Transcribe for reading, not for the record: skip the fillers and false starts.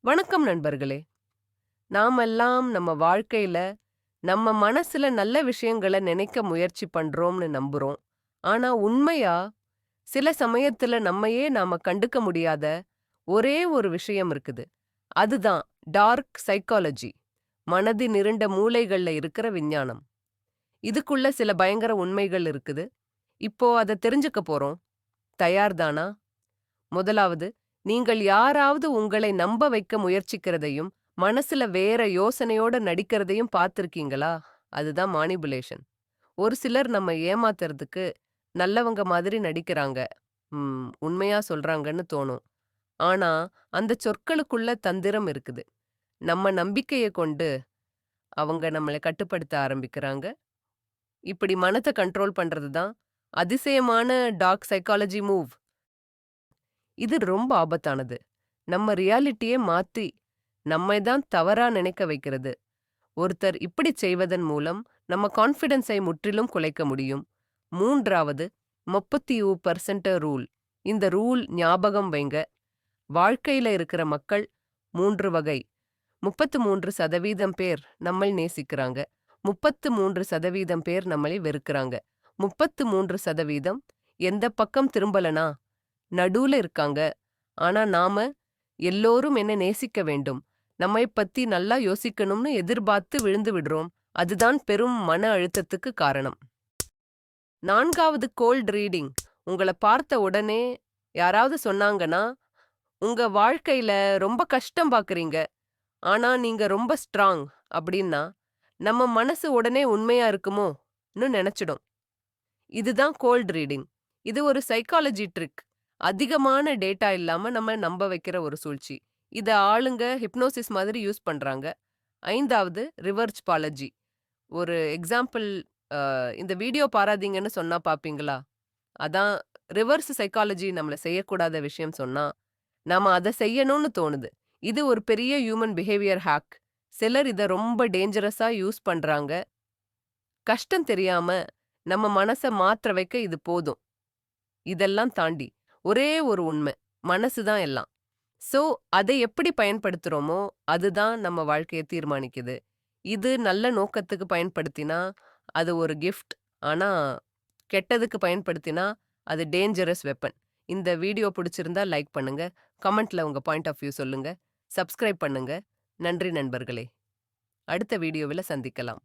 வணக்கம் நண்பர்களே. நாமெல்லாம் நம்ம வாழ்க்கையில, நம்ம மனசுல நல்ல விஷயங்கள நினைக்க முயற்சி பண்றோம்னு நம்புறோம். ஆனா உண்மையா, சில சமயத்துல நம்மையே நாம கண்டுக்க முடியாத ஒரே ஒரு விஷயம் இருக்குது. அதுதான் டார்க் சைக்காலஜி. மனதின் இருண்ட மூலைகள்ல இருக்கிற விஞ்ஞானம். இதுக்குள்ள சில பயங்கர உண்மைகள் இருக்குது. இப்போ அத தெரிஞ்சுக்க போறோம். தயார்தானா? முதலாவது, நீங்கள் யாராவது உங்களை நம்ப வைக்க முயற்சிக்கிறதையும், மனசுல வேற யோசனையோட நடிக்கிறதையும் பார்த்திருக்கீங்களா? அதுதான் மானிபுலேஷன். ஒரு சிலர் நம்ம ஏமாத்துறதுக்கு நல்லவங்க மாதிரி நடிக்கிறாங்க. உண்மையா சொல்றாங்கன்னு தோணும். ஆனா, அந்த சொற்களுக்குள்ள தந்திரம் இருக்குது. நம்ம நம்பிக்கைய கொண்டு அவங்க நம்மள கட்டுப்படுத்த ஆரம்பிக்கிறாங்க. இப்படி மனத்த கண்ட்ரோல் பண்றது தான் அதிசயமான டார்க் சைக்காலஜி மூவ். இது ரொம்ப ஆபத்தானது. நம்ம ரியாலிட்டியே மாத்தி, நம்மை தான் தவறா நினைக்க வைக்கிறது. ஒருத்தர் இப்படி செய்வதன் மூலம் நம்ம கான்ஃபிடன்ஸை முற்றிலும் குலைக்க முடியும். 3வது 30% ரூல். இந்த ரூல் ஞாபகம் வைங்க. வாழ்க்கையில இருக்கிற மக்கள் 3 வகை. 33% பேர் நம்மை நேசிக்கிறாங்க. 33% பேர் நம்மளை வெறுக்கிறாங்க. 33% எந்த பக்கம் திரும்பலனா நடுவுல இருக்காங்க. ஆனா நாம எல்லோரும் என்ன நேசிக்க வேண்டும், நம்மைப் பத்தி நல்லா யோசிக்கணும்னு எதிர்பார்த்து விழுந்து விடுறோம். அதுதான் பெரும் மன அழுத்தத்துக்கு காரணம். 4வது கோல்ட் ரீடிங். உங்கள பார்த்த உடனே யாராவது சொன்னாங்கன்னா, உங்க வாழ்க்கையில ரொம்ப கஷ்டம் பார்க்குறீங்க. ஆனா நீங்க ரொம்ப ஸ்ட்ராங் அப்படின்னா, நம்ம மனசு உடனே உண்மையா இருக்குமோன்னு நெனச்சிடும். இதுதான் கோல்ட் ரீடிங். இது ஒரு சைக்காலஜி ட்ரிக். அதிகமான டேட்டா இல்லாம நம்ம நம்ப வைக்கிற ஒரு சூழ்ச்சி. இத ஆளுங்க ஹிப்னோசிஸ் மாதிரி யூஸ் பண்றாங்க. 5வது ரிவர்ஜ்பாலஜி. ஒரு எக்ஸாம்பிள் இந்த வீடியோ பாராதீங்கன்னு சொன்னா பார்ப்பீங்களா? அதான் ரிவர்ஸ் சைக்காலஜி நம்மள செய்யக்கூடாத விஷயம் சொன்னா, நாம அத செய்யணும்னு தோணுது. இது ஒரு பெரிய ஹியூமன் பிஹேவியர் ஹேக். சிலர் இத ரொம்ப டேஞ்சரஸா யூஸ் பண்றாங்க. கஷ்டம் தெரியாம நம்ம மனச மாற்ற வைக்க இது போதும். இதெல்லாம் தாண்டி ஒரே ஒரு உண்மை. மனசு தான் எல்லாம். சோ, அதை எப்படி பயன்படுத்துறோமோ, அதுதான் நம்ம வாழ்க்கைய தீர்மானிக்குது. இது நல்ல நோக்கத்துக்கு பயன்படுத்தினா, அது ஒரு கிஃப்ட். ஆனா, கெட்டதுக்கு பயன்படுத்தினா, அது டேஞ்சரஸ் வெப்பன். இந்த வீடியோ பிடிச்சிருந்தா லைக் பண்ணுங்க. கமெண்ட்ல உங்க பாயிண்ட் ஆஃப் வியூ சொல்லுங்க. சப்ஸ்கிரைப் பண்ணுங்க. நன்றி நண்பர்களே. அடுத்த வீடியோவில சந்திக்கலாம்.